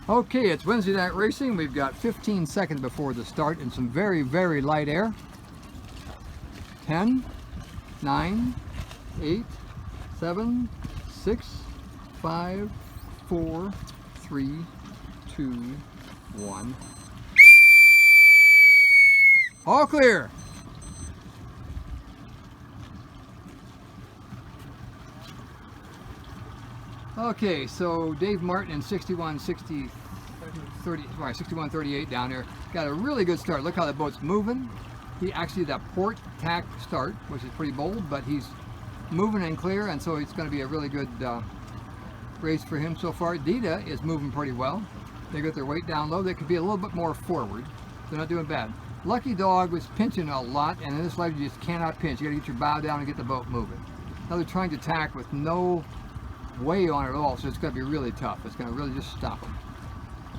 Okay, it's Wednesday night racing. We've got 15 seconds before the start and some very, very light air. 10, 9, 8, 7, 6, 5, 4, 3, 2, 1. All clear. Okay, so Dave Martin in 6138 down there got a really good start. Look how the boat's moving. He actually did a port tack start, which is pretty bold, but he's moving and clear, and so it's going to be a really good race for him so far. Dita is moving pretty well. They got their weight down low. They could be a little bit more forward. They're not doing bad. Lucky Dog was pinching a lot, and in this life you just cannot pinch. You got to get your bow down and get the boat moving. Now they're trying to tack with no way on it at all, so it's going to be really tough. It's going to really just stop them.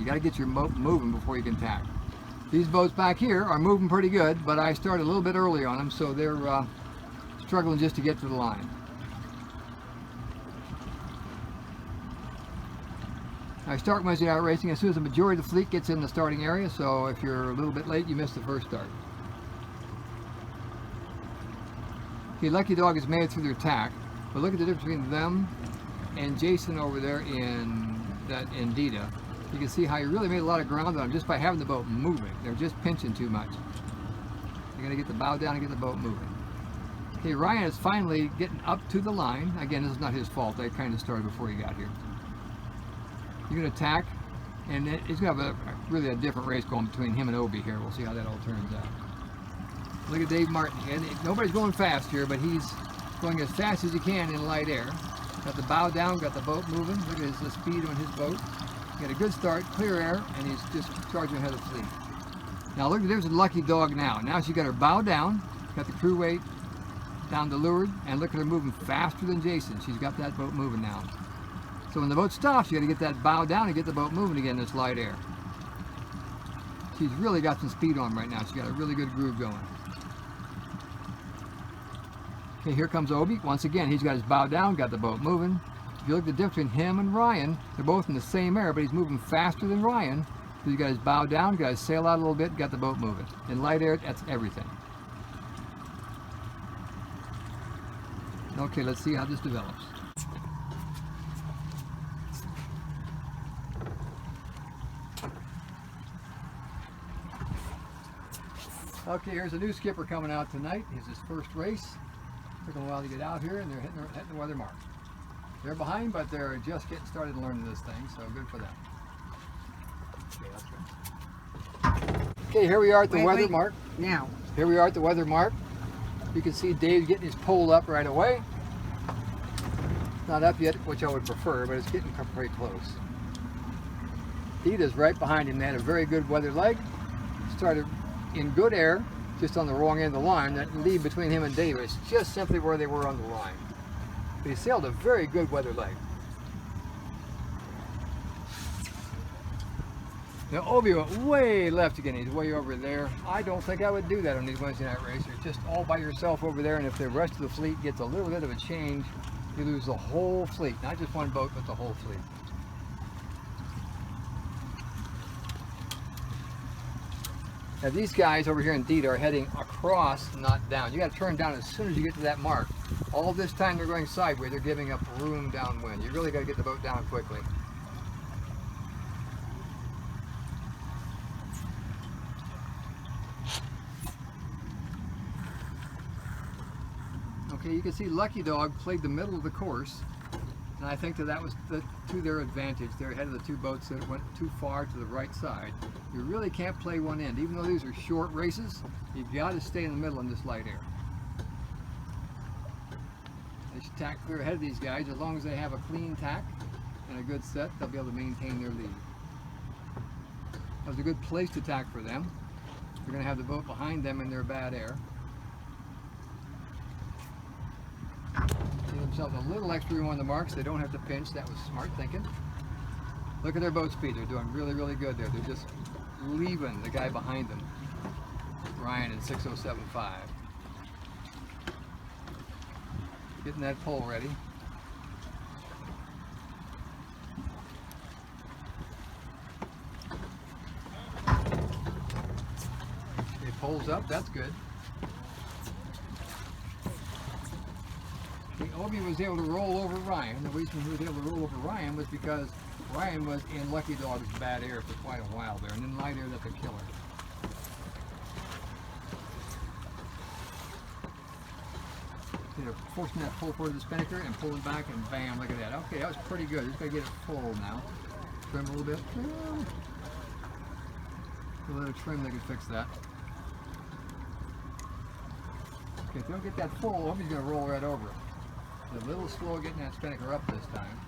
You got to get your boat moving before you can tack. These boats back here are moving pretty good, but I started a little bit early on them, so they're struggling just to get to the line. I start Wednesday night racing as soon as the majority of the fleet gets in the starting area, so if you're a little bit late, you missed the first start. Okay, Lucky Dog has made it through their tack, but look at the difference between them and Jason over there in Dita. You can see how he really made a lot of ground on them just by having the boat moving. They're just pinching too much. You're going to get the bow down and get the boat moving. Okay, Ryan is finally getting up to the line. Again, this is not his fault. They kind of started before he got here. You're going to tack, and he's going to have really a different race going between him and Obi here. We'll see how that all turns out. Look at Dave Martin. Nobody's going fast here, but he's going as fast as he can in light air. Got the bow down, got the boat moving. Look at the speed on his boat. Got a good start, clear air, and he's just charging ahead of the fleet. Now look at the difference with Lucky Dog now. Now she's got her bow down, got the crew weight down to leeward, and look at her moving faster than Jason. She's got that boat moving now. So when the boat stops, you got to get that bow down and get the boat moving again in this light air. She's really got some speed on right now. She's got a really good groove going. Okay, here comes Obi. Once again, he's got his bow down, got the boat moving. If you look at the difference between him and Ryan, they're both in the same air, but he's moving faster than Ryan. So he's got his bow down, got his sail out a little bit, got the boat moving. In light air, that's everything. Okay, let's see how this develops. Okay, here's a new skipper coming out tonight. It's his first race. Took a while to get out here, and they're hitting the weather mark. They're behind, but they're just getting started learning this thing, so good for them. Okay, that's good. Okay, here we are at the weather mark. Now. Here we are at the weather mark. You can see Dave getting his pole up right away. Not up yet, which I would prefer, but it's getting pretty close. Dita's right behind him. They had a very good weather leg. Started in good air, just on the wrong end of the line. That lead between him and Dave is just simply where they were on the line. But he sailed a very good weather leg. Now Obi went way left again. He's way over there. I don't think I would do that on these Wednesday night races. Just all by yourself over there, and if the rest of the fleet gets a little bit of a change, you lose the whole fleet. Not just one boat, but the whole fleet. Now these guys over here in Dita are heading across, not down. You got to turn down as soon as you get to that mark. All this time they're going sideways. They're giving up room downwind. You really got to get the boat down quickly. Okay, you can see Lucky Dog played the middle of the course, and I think that was to their advantage. They're ahead of the two boats that went too far to the right side. You really can't play one end. Even though these are short races, you've got to stay in the middle in this light air. They should tack clear ahead of these guys. As long as they have a clean tack and a good set, they'll be able to maintain their lead. That was a good place to tack for them. They're going to have the boat behind them in their bad air. Give themselves a little extra room on the marks. They don't have to pinch. That was smart thinking. Look at their boat speed. They're doing really, really good there. They're just leaving the guy behind them. Ryan in 6075. Getting that pole ready. pulls up, that's good. Obi was able to roll over Ryan. The reason he was able to roll over Ryan was because Ryan was in Lucky Dog's bad air for quite a while there, and in light air, that's a killer. They're forcing that pull forward of the spinnaker and pulling back, and bam, look at that. Okay, that was pretty good. Just gotta get it full now. Trim a little bit. A little trim, they can fix that. Okay, if they don't get that full, Obi's gonna roll right over it. A little slow getting that spinnaker up this time.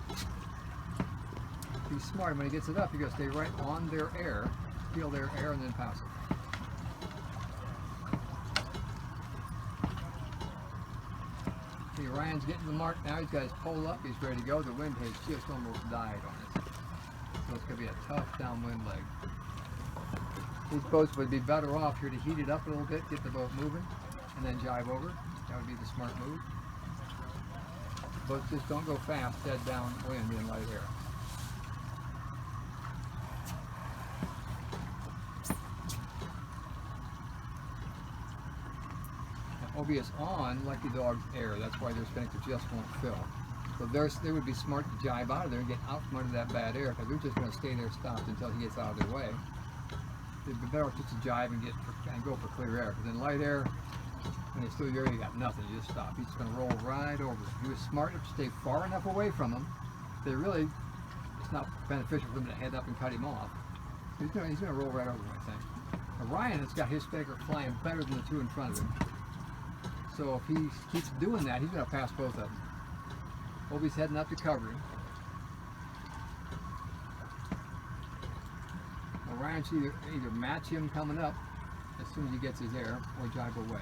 Be smart. When he gets it up, you're gonna stay right on their air, feel their air, and then pass it. See, Ryan's getting the mark now. He's got his pole up. He's ready to go. The wind has just almost died on it. So it's going to be a tough downwind leg. These boats would be better off here to heat it up a little bit, get the boat moving, and then jibe over. That would be the smart move. Boats just don't go fast, dead downwind in light air. Obi is on Lucky Dog's air. That's why their spinnaker just won't fill. So they would be smart to jibe out of there and get out from under that bad air, because they're just going to stay there stopped until he gets out of their way. It'd be better just to jibe and go for clear air. Because in light air, when it's still your air, you got nothing. You just stop. He's just going to roll right over. He was smart enough to stay far enough away from him that really it's not beneficial for him to head up and cut him off. So he's going to roll right over him, I think. Now, Ryan has got his spinnaker flying better than the two in front of him. So if he keeps doing that, he's going to pass both of them. Obi's heading up to cover him. Well, Ryan should either match him coming up as soon as he gets his air, or jibe away.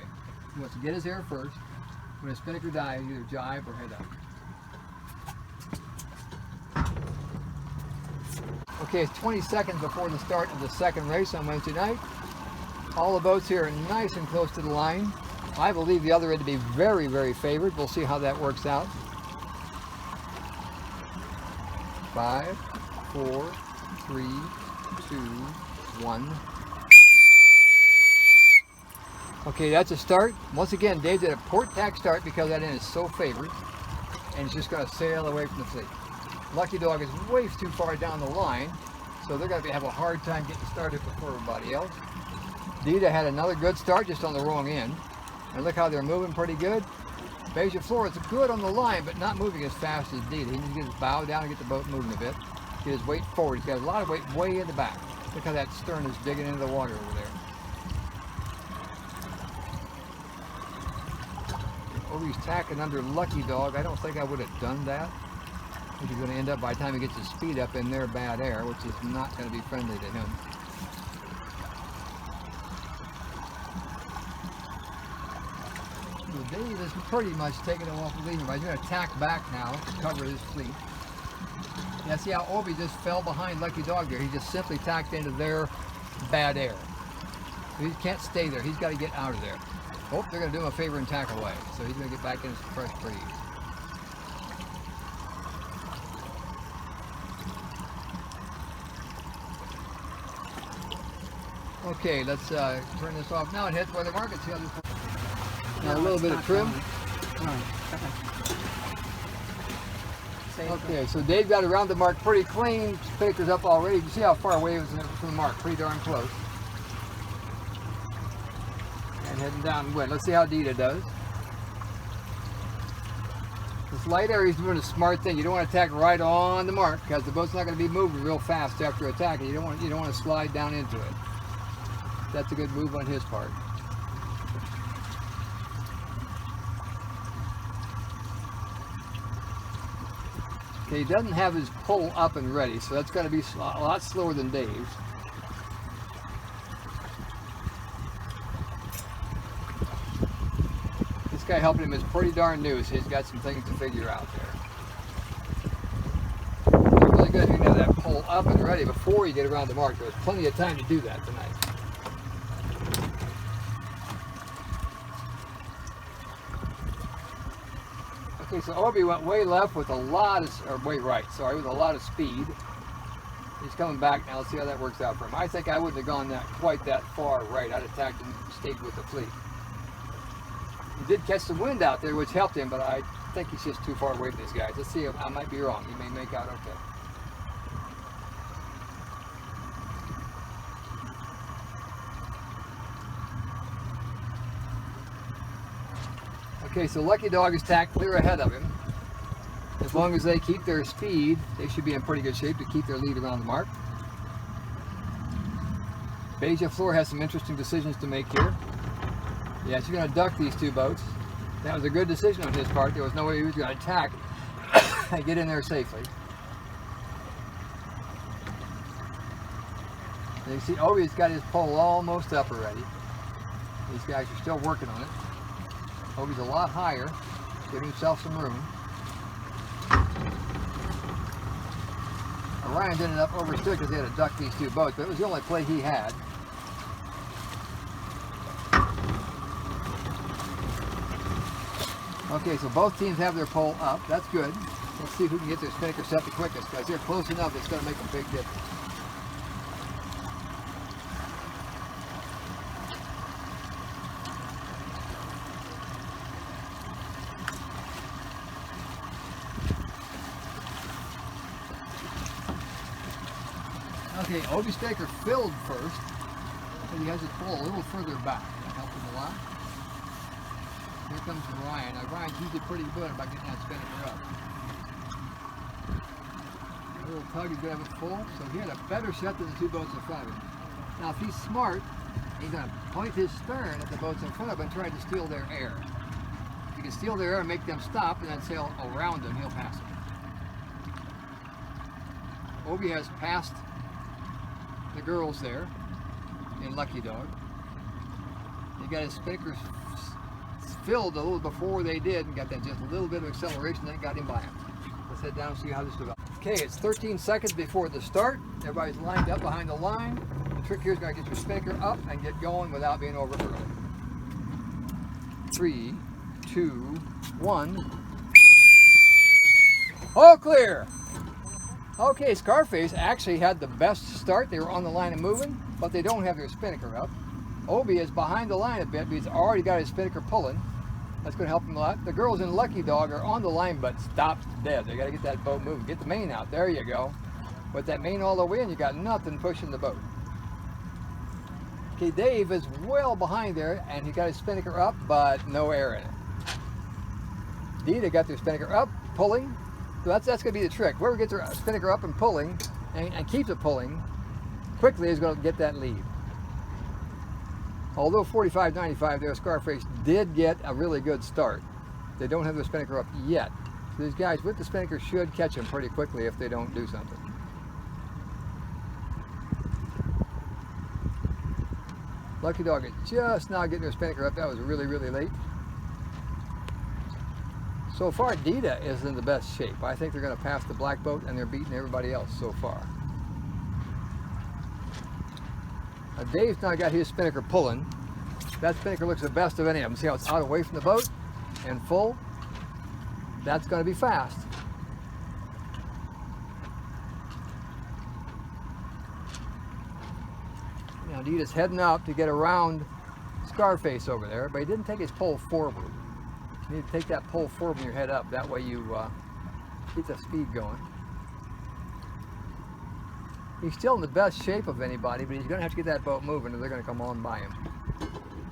He wants to get his air first. When his spinnaker dies, either jibe or head up. Okay, it's 20 seconds before the start of the second race on Wednesday night. All the boats here are nice and close to the line. I believe the other end to be very, very favored. We'll see how that works out. 5, 4, 3, 2, 1. Okay, that's a start. Once again, Dave did a port tack start because that end is so favored, and it's just going to sail away from the fleet. Lucky Dog is way too far down the line, so they're going to have a hard time getting started before everybody else. Dita had another good start, just on the wrong end. And look how they're moving pretty good. Beja Flora is good on the line, but not moving as fast as Dita. He needs to get his bow down and get the boat moving a bit. Get his weight forward. He's got a lot of weight way in the back. Look how that stern is digging into the water over there. Obi's tacking under Lucky Dog. I don't think I would have done that. I think he's going to end up, by the time he gets his speed up, in their bad air, which is not going to be friendly to him. Dave is pretty much taking it off the lead, but he's going to tack back now to cover his fleet. Yeah, see how Obi just fell behind Lucky Dog there. He just simply tacked into their bad air. So he can't stay there. He's got to get out of there. Oh, they're going to do him a favor and tack away. So he's going to get back in his fresh breeze. Okay, let's turn this off now and head for the market. See how this. Now a little bit of trim. Okay, so Dave got around the mark pretty clean. Spinnaker's up already. You can see how far away it was from the mark. Pretty darn close. And heading downwind. Let's see how Dita does. This light air, he's doing a smart thing. You don't want to attack right on the mark because the boat's not going to be moving real fast after attacking. You don't want to slide down into it. That's a good move on his part. Okay, he doesn't have his pull up and ready, so that's going to be a lot slower than Dave's. This guy helping him is pretty darn new, so he's got some things to figure out there. It's really good if you can have that pull up and ready before you get around the mark. There's plenty of time to do that tonight. Okay, so Obi went way left with a lot of, or way right, sorry, with a lot of speed. He's coming back now. Let's see how that works out for him. I think I wouldn't have gone quite that far right. I'd attacked and stayed with the fleet. He did catch some wind out there, which helped him, but I think he's just too far away from these guys. Let's see. I might be wrong. He may make out okay. Okay, so Lucky Dog is tacked clear ahead of him. As long as they keep their speed, they should be in pretty good shape to keep their lead around the mark. Beja Fleur has some interesting decisions to make here. Yeah, she's going to duck these two boats. That was a good decision on his part. There was no way he was going to attack and get in there safely. And you see, Obi's got his pole almost up already. These guys are still working on it. Obi's a lot higher, giving himself some room. Ryan ended up overstood because he had to duck these two boats, but it was the only play he had. Okay, so both teams have their pole up. That's good. Let's see who can get their spinnaker set the quickest, because they're close enough it's going to make a big difference. Okay, Obi's spinnaker filled first, but he has his pole a little further back. That helped him a lot. Here comes Ryan. Now Ryan's usually pretty good about getting that spinnaker up. A little tug is going to have it full, so he had a better shot than the two boats in front of him. Now if he's smart, he's going to point his stern at the boats in front of him and try to steal their air. If he can steal their air and make them stop and then sail around them, he'll pass them. Obi has passed the girls there in Lucky Dog. He got his spinnaker filled a little before they did and got that just a little bit of acceleration that got him by him. Let's head down and see how this develops. Okay, it's 13 seconds before the start. Everybody's lined up behind the line. The trick here is going to get your spinnaker up and get going without being overfurled. 3, 2, 1. All clear! Okay, Scarface actually had the best start. They were on the line and moving, but they don't have their spinnaker up. Obi is behind the line a bit, but he's already got his spinnaker pulling. That's going to help him a lot. The girls in Lucky Dog are on the line, but stopped dead. They got to get that boat moving. Get the main out. There you go. With that main all the way in, you got nothing pushing the boat. Okay, Dave is well behind there, and he got his spinnaker up, but no air in it. Dita got their spinnaker up, pulling. So that's going to be the trick. Whoever gets their spinnaker up and pulling, and keeps it pulling, quickly is going to get that lead. Although 45.95 there, Scarface did get a really good start. They don't have their spinnaker up yet. So these guys with the spinnaker should catch them pretty quickly if they don't do something. Lucky Dog is just now getting their spinnaker up. That was really, really late. So far, Dita is in the best shape. I think they're going to pass the black boat, and they're beating everybody else so far. Dave's now got his spinnaker pulling. That spinnaker looks the best of any of them. See how it's out away from the boat and full? That's going to be fast. Now Dita's heading out to get around Scarface over there, but he didn't take his pole forward. You need to take that pole forward when you head up. That way you keep the speed going. He's still in the best shape of anybody, but he's going to have to get that boat moving or they're going to come on by him.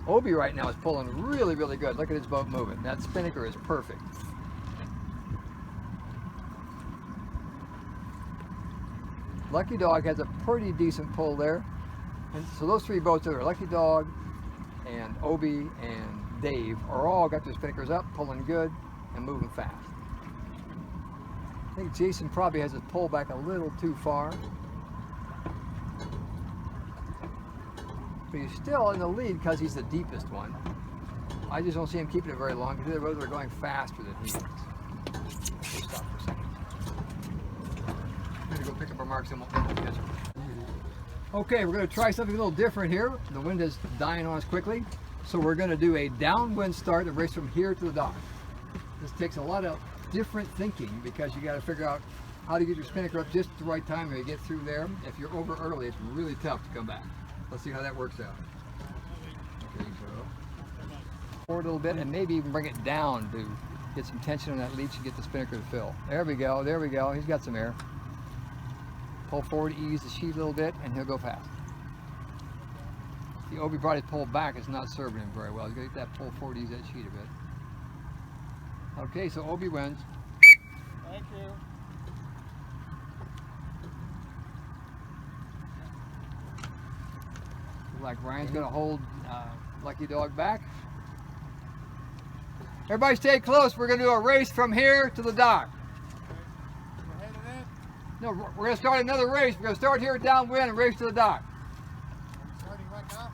Obi right now is pulling really, really good. Look at his boat moving. That spinnaker is perfect. Lucky Dog has a pretty decent pull there. And so those three boats are Lucky Dog and Obi and Dave are all got their spinnakers up, pulling good and moving fast. I think Jason probably has his pull back a little too far. But he's still in the lead because he's the deepest one. I just don't see him keeping it very long because the others are going faster than he is. We'll stop for a second. I'm going to go pick up our marks and we'll catch them. Okay, we're going to try something a little different here. The wind is dying on us quickly. So we're going to do a downwind start and race from here to the dock. This takes a lot of different thinking because you got to figure out how to get your spinnaker up just at the right time when you get through there. If you're over early, it's really tough to come back. Let's see how that works out. Okay, so forward a little bit and maybe even bring it down to get some tension on that leech and get the spinnaker to fill. There we go, there we go. He's got some air. Pull forward, ease the sheet a little bit, and he'll go fast. The Obi brought his pull back. It's not serving him very well. He's going to get that pull forward, ease that sheet a bit. Okay, so Obi wins. Thank you. Like Ryan's going to hold Lucky Dog back. Everybody stay close. We're going to do a race from here to the dock. We're headed in? No, we're going to start another race. We're going to start here downwind and race to the dock. Starting right now?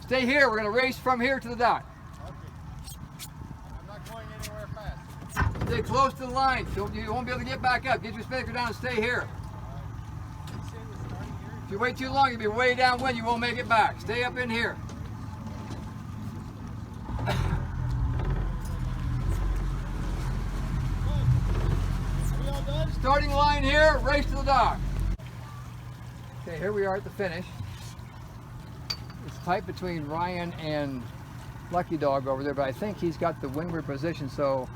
Stay here. We're going to race from here to the dock. Okay. I'm not going anywhere fast. Stay close to the line. So you won't be able to get back up. Get your spinnaker down and stay here. If you wait too long, you'll be way downwind. You won't make it back. Stay up in here. Starting line here, race to the dock. Okay, here we are at the finish. It's tight between Ryan and Lucky Dog over there, but I think he's got the windward position, so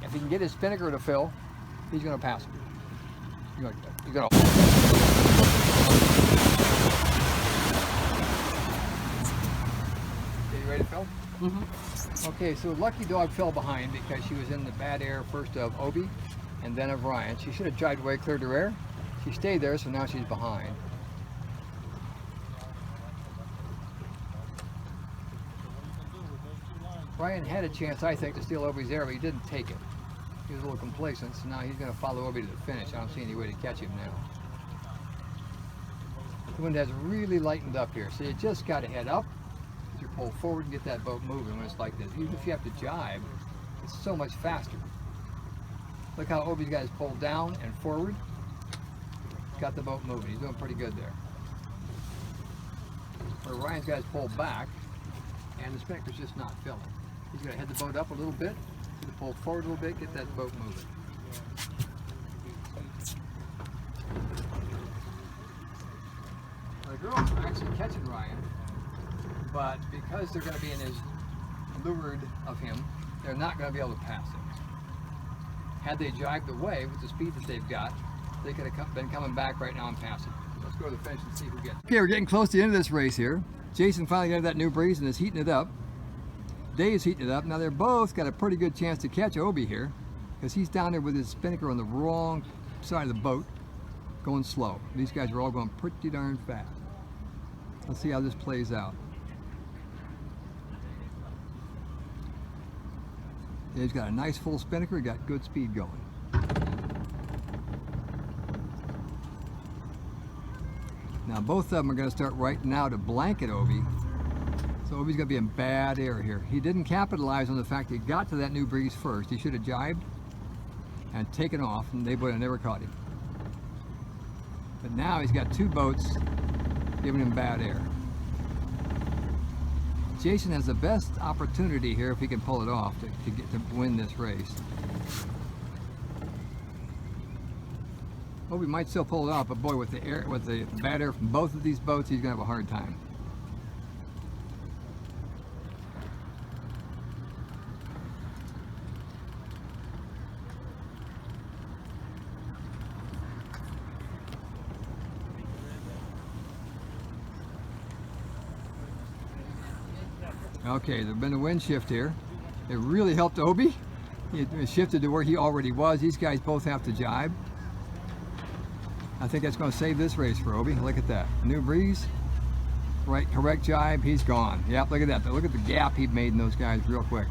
if he can get his spinnaker to fill, he's going to pass him. He's going to. Okay, you ready to fill? Mm-hmm. Okay, so Lucky Dog fell behind because she was in the bad air first of Obi and then of Ryan. She should have jived away, cleared her air. She stayed there, so now she's behind. Ryan had a chance, I think, to steal Obi's air, but he didn't take it. He was a little complacent, so now he's going to follow Obi to the finish. I don't see any way to catch him now. The wind has really lightened up here, so you just got to head up, get your pole forward, and get that boat moving when it's like this. Even if you have to jibe, it's so much faster. Look how Obi's got his pole down and forward. Got the boat moving. He's doing pretty good there. Where Ryan's got his pole back, and the spinnaker's just not filling. He's going to head the boat up a little bit, get the pole forward a little bit, get that boat moving. The girls are actually catching Ryan, but because they're going to be in his leeward of him, they're not going to be able to pass him. Had they jived away with the speed that they've got, they could have been coming back right now and passing. Let's go to the finish and see who gets it. Okay, we're getting close to the end of this race here. Jason finally got that new breeze and is heating it up. Dave's heating it up. Now they're both got a pretty good chance to catch Obi here because he's down there with his spinnaker on the wrong side of the boat, going slow. These guys are all going pretty darn fast. Let's see how this plays out. He's got a nice full spinnaker, got good speed going. Now both of them are going to start right now to blanket Obi. So Obi's going to be in bad air here. He didn't capitalize on the fact he got to that new breeze first. He should have jibed and taken off, and they would have never caught him. But now he's got two boats giving him bad air. Jason has the best opportunity here if he can pull it off to get to win this race. Obi might still pull it off, but boy, with the bad air from both of these boats, he's gonna have a hard time. Okay, there's been a wind shift here. It really helped Obi. It shifted to where he already was. These guys both have to jibe. I think that's going to save this race for Obi. Look at that. New breeze. Right, correct jibe. He's gone. Yep, look at that. Look at the gap he made in those guys real quick.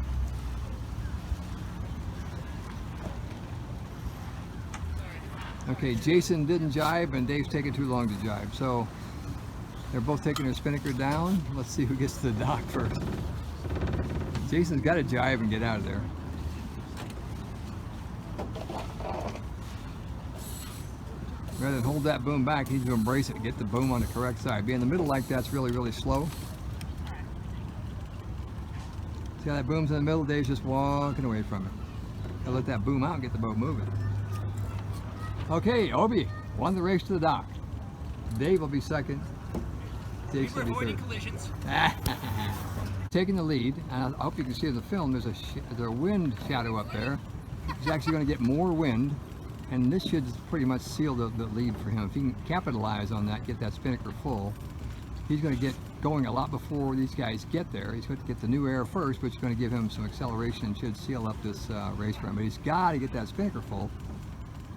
Okay, Jason didn't jibe and Dave's taking too long to jibe. So they're both taking their spinnaker down. Let's see who gets to the dock first. Jason's got to jibe and get out of there. Rather than hold that boom back, he's going to embrace it and get the boom on the correct side. Being in the middle like that's really, really slow. See how that boom's in the middle? Dave's just walking away from it. He'll let that boom out and get the boat moving. Okay, Obi won the race to the dock. Dave will be second. Jason will be avoiding third. collisions. Taking the lead, and I hope you can see in the film, there's a wind shadow up there. He's actually going to get more wind, and this should pretty much seal the lead for him. If he can capitalize on that, get that spinnaker full, he's going to get going a lot before these guys get there. He's going to get the new air first, which is going to give him some acceleration and should seal up this race for him. But he's got to get that spinnaker full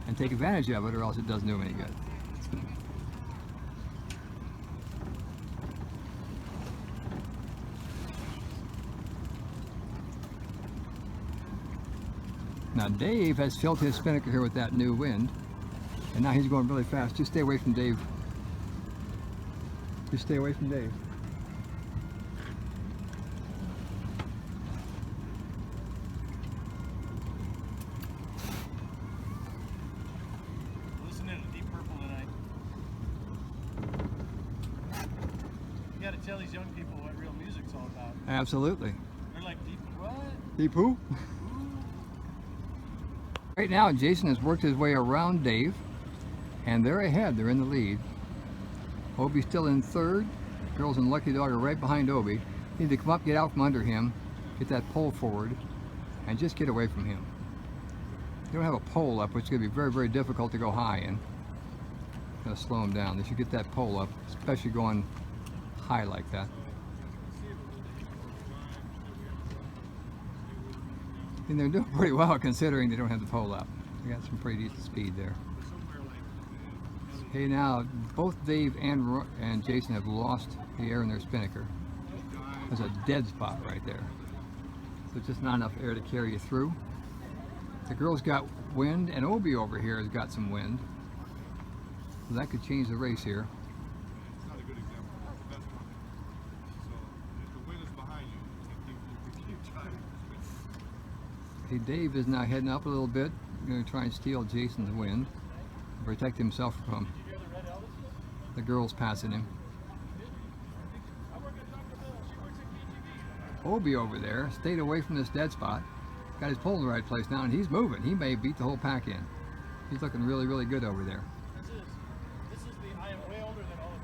and take advantage of it, or else it doesn't do him any good. Now Dave has filled his spinnaker here with that new wind, and now he's going really fast. Just stay away from Dave. Just stay away from Dave. Listening to Deep Purple tonight. You gotta tell these young people what real music's all about. Absolutely. They're like, deep what? Deep who? Right now, Jason has worked his way around Dave, and they're ahead. They're in the lead. Obi's still in third. Girls and Lucky Dog are right behind Obi. You need to come up, get out from under him, get that pole forward, and just get away from him. You don't have a pole up, which is going to be very, very difficult to go high in. Going to slow him down. They should get that pole up, especially going high like that. And they're doing pretty well considering they don't have the pole up. They got some pretty decent speed there. Okay, now both Dave and Jason have lost the air in their spinnaker. There's a dead spot right there. So just not enough air to carry you through. The girls got wind, and Obi over here has got some wind. So that could change the race here. It's not a good example. That's the best one. So if the wind is behind you, keep driving. Okay, Dave is now heading up a little bit. Going to try and steal Jason's wind, protect himself from the girls passing him. Obi over there stayed away from this dead spot. Got his pole in the right place now, and he's moving. He may beat the whole pack in. He's looking really, really good over there. This is the I am way older than all of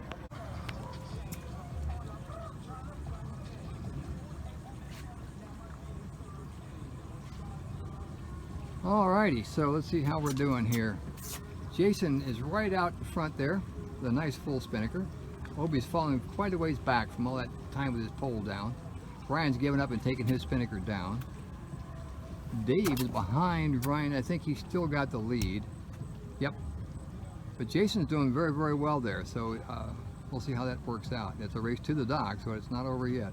you. Alrighty, so let's see how we're doing here. Jason is right out in front there with a nice full spinnaker. Obi's falling quite a ways back from all that time with his pole down. Ryan's given up and taking his spinnaker down. Dave is behind Ryan. I think he's still got the lead. Yep. But Jason's doing very, very well there, so we'll see how that works out. It's a race to the dock, so it's not over yet.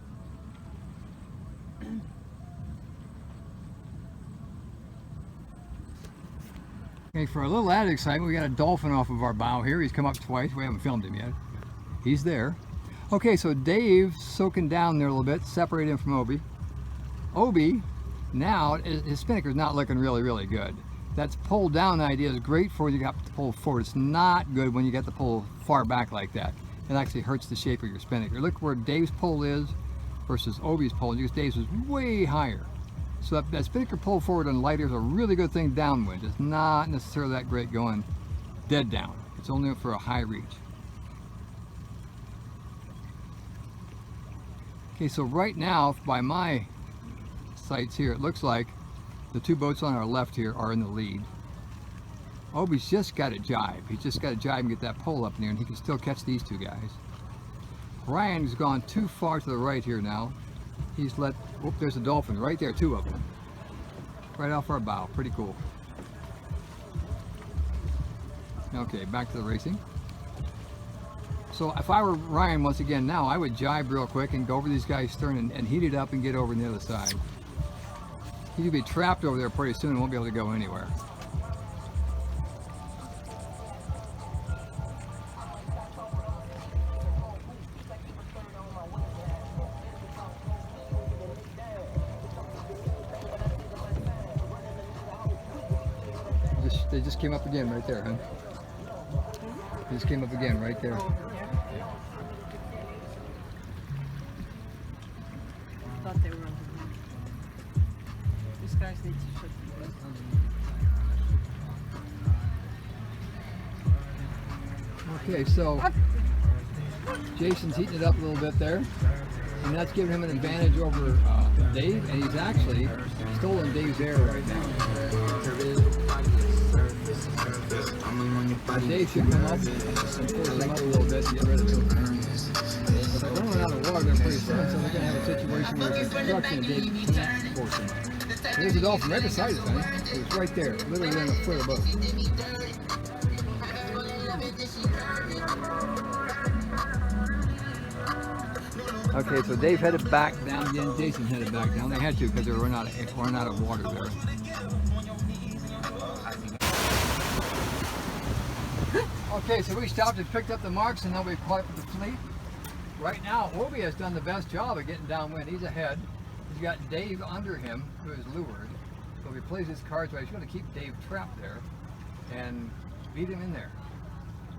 Okay, for a little added excitement, we got a dolphin off of our bow here. He's come up twice. We haven't filmed him yet. He's there. Okay, so Dave's soaking down there a little bit, separate him from Obi. Obi, now, his spinnaker's not looking really, really good. That pull down idea is great for when you got the pull forward. It's not good when you get the pull far back like that. It actually hurts the shape of your spinnaker. Look where Dave's pull is versus Obi's pull. Because Dave's was way higher. So that spinnaker pull forward on lighter is a really good thing downwind. It's not necessarily that great going dead down. It's only for a high reach. Okay, so right now, by my sights here, it looks like the two boats on our left here are in the lead. Obi's just got to jibe. He's just got to jibe and get that pole up in there, and he can still catch these two guys. Ryan's gone too far to the right here now. He's let, oh, there's a dolphin right there, two of them. Right off our bow, pretty cool. Okay, back to the racing. So if I were Ryan once again now, I would jibe real quick and go over these guys' stern and heat it up and get over on the other side. He could be trapped over there pretty soon and won't be able to go anywhere. They just came up again right there, huh? They just came up again right there. Thought they were on the roof. These guys need to shut the door. Okay, so Jason's heating it up a little bit there, and that's giving him an advantage over Dave, and he's actually stolen Dave's air right now. Dave should come up and force him up a little bit to get rid of him. But they're running out of water there pretty soon, so they're going to have a situation where it's obstruction and Dave can't force him up. There's a dolphin right beside us, man. It's right there, literally within a foot of the boat. Okay, so Dave headed back down again. Jason headed back down. They had to because they were running out of water there. Okay, so we stopped and picked up the marks, and now we've caught up with the fleet. Right now, Obi has done the best job of getting downwind. He's ahead. He's got Dave under him, who is lured. So if he plays his cards right, he's going to keep Dave trapped there and beat him in there.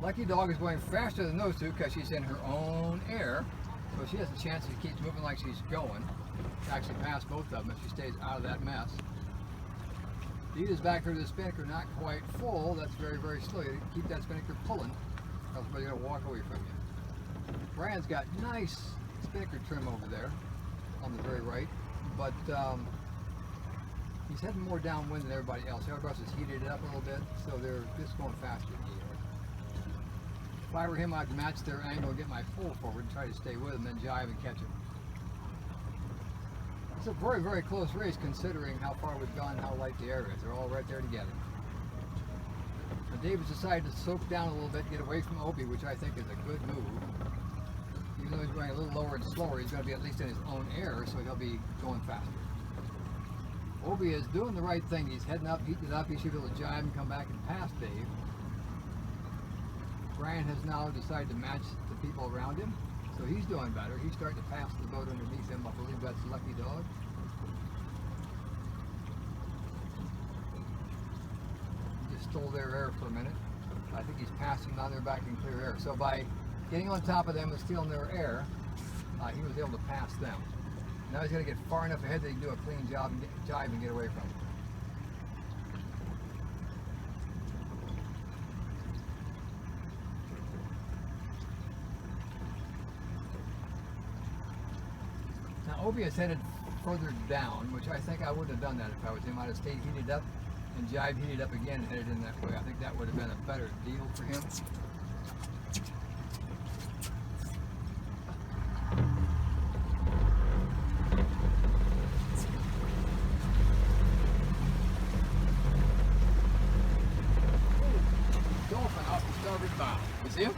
Lucky Dog is going faster than those two because she's in her own air. So she has a chance if she keeps moving like she's going to actually pass both of them if she stays out of that mess. Dita's back here to the spinnaker, not quite full. That's very, very slow. You keep that spinnaker pulling, else somebody's going to walk away from you. Brian's got nice spinnaker trim over there on the very right, but he's heading more downwind than everybody else. Everybody else has heated it up a little bit, so they're just going faster than he is. If I were him, I'd match their angle, get my pull forward, and try to stay with him, then jive and catch him. It's a very, very close race considering how far we've gone and how light the air is. They're all right there together. But David's decided to soak down a little bit, get away from Opie, which I think is a good move. Even though he's going a little lower and slower, he's going to be at least in his own air, so he'll be going faster. Opie is doing the right thing. He's heading up, heating it up. He should be able to jive and come back and pass Dave. Brian has now decided to match the people around him, so he's doing better. He's starting to pass the boat underneath him. I believe that's Lucky Dog. He just stole their air for a minute. I think he's passing on their back in clear air. So by getting on top of them and stealing their air, he was able to pass them. Now he's going to get far enough ahead that he can do a clean job and jive and get away from them. Obi is headed further down, which I think I wouldn't have done that if I was him. I'd have stayed heated up and jive heated up again and headed in that way. I think that would have been a better deal for him. Dolphin off the starboard bow. You see him?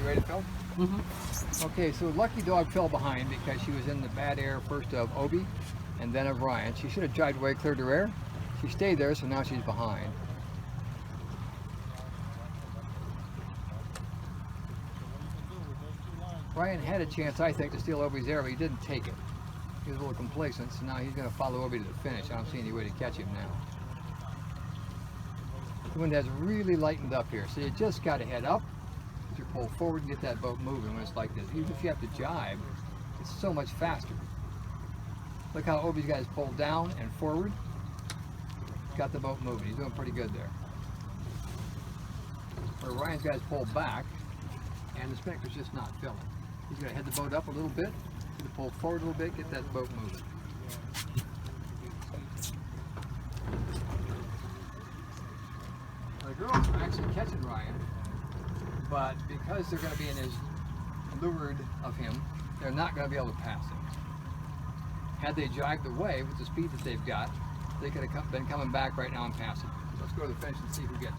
Ready to go? Mm-hmm. Okay, so Lucky Dog fell behind because she was in the bad air first of Obi and then of Ryan. She should have jived away, cleared her air. She stayed there, so now she's behind. Ryan had a chance, I think, to steal Obi's air, but he didn't take it. He was a little complacent, so now he's going to follow Obi to the finish. I don't see any way to catch him now. The wind has really lightened up here, so you just got to head up. You pull forward and get that boat moving when it's like this. Even if you have to jive, it's so much faster. Look how Obi's got his pull down and forward. Got the boat moving. He's doing pretty good there. Where Ryan's got his pull back and the spinnaker's just not filling. He's going to head the boat up a little bit, pull forward a little bit, get that boat moving. The girls are actually catching Ryan, but because they're going to be in his leeward of him, they're not going to be able to pass him. Had they jived away with the speed that they've got, they could have been coming back right now and passing. Let's go to the finish and see who gets it.